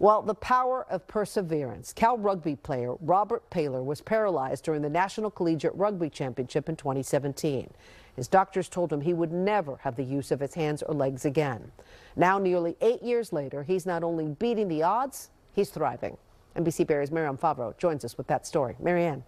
Well, the power of perseverance. Cal rugby player Robert Paylor was paralyzed during the National Collegiate Rugby Championship in 2017. His doctors told him he would never have the use of his hands or legs again. Now, nearly 8 years later, he's not only beating the odds, he's thriving. NBC Bay Area's Marianne Favro joins us with that story. Marianne.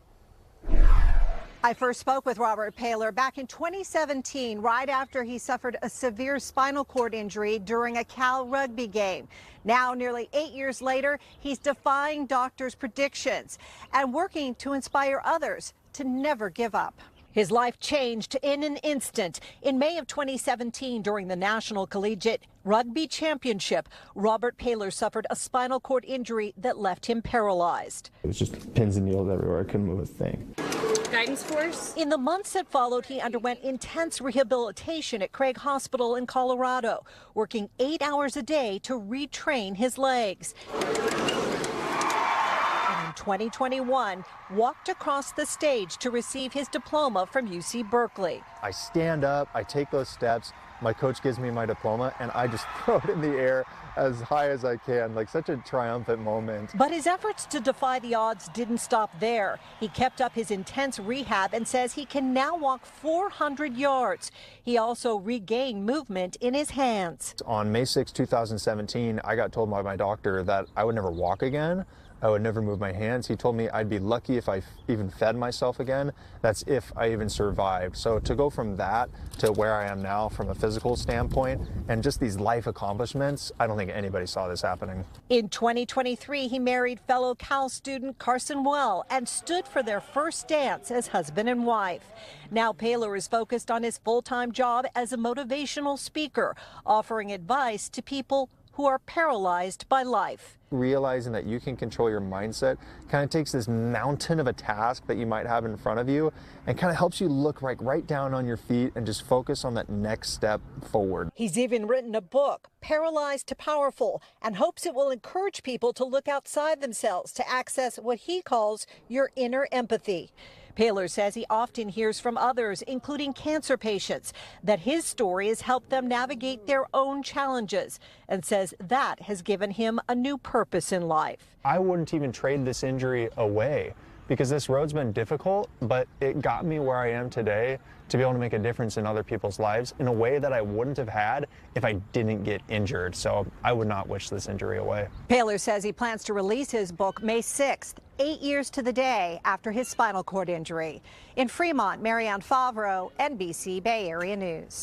I first spoke with Robert Paylor back in 2017, right after he suffered a severe spinal cord injury during a Cal rugby game. Now, nearly 8 years later, he's defying doctors' predictions and working to inspire others to never give up. His life changed in an instant. In May of 2017, during the National Collegiate Rugby Championship, Robert Paylor suffered a spinal cord injury that left him paralyzed. It was just pins and needles everywhere. I couldn't move a thing. Guidance force. In the months that followed, he underwent intense rehabilitation at Craig Hospital in Colorado, working 8 hours a day to retrain his legs. And in 2021, walked across the stage to receive his diploma from UC Berkeley. I stand up, I take those steps, my coach gives me my diploma, and I just throw it in the air as high as I can, like such a triumphant moment. But his efforts to defy the odds didn't stop there. He kept up his intense rehab and says he can now walk 400 yards. He also regained movement in his hands. On May 6, 2017, I got told by my doctor that I would never walk again. I would never move my hands. He told me I'd be lucky if I even fed myself again. That's if I even survived. So to go from that to where I am now from a physical standpoint and just these life accomplishments, I don't think anybody saw this happening. In 2023, he married fellow Cal student Carson Well and stood for their first dance as husband and wife. Now Paylor is focused on his full-time job as a motivational speaker, offering advice to people who are paralyzed by life. Realizing that you can control your mindset kind of takes this mountain of a task that you might have in front of you and kind of helps you look right down on your feet and just focus on that next step forward. He's even written a book, Paralyzed to Powerful, and hopes it will encourage people to look outside themselves to access what he calls your inner empathy. Paylor says he often hears from others, including cancer patients, that his story has helped them navigate their own challenges, and says that has given him a new purpose in life. I wouldn't even trade this injury away because this road's been difficult, but it got me where I am today to be able to make a difference in other people's lives in a way that I wouldn't have had if I didn't get injured. So I would not wish this injury away. Paylor says he plans to release his book May 6th, 8 years to the day after his spinal cord injury. In Fremont, Marianne Favro, NBC Bay Area News.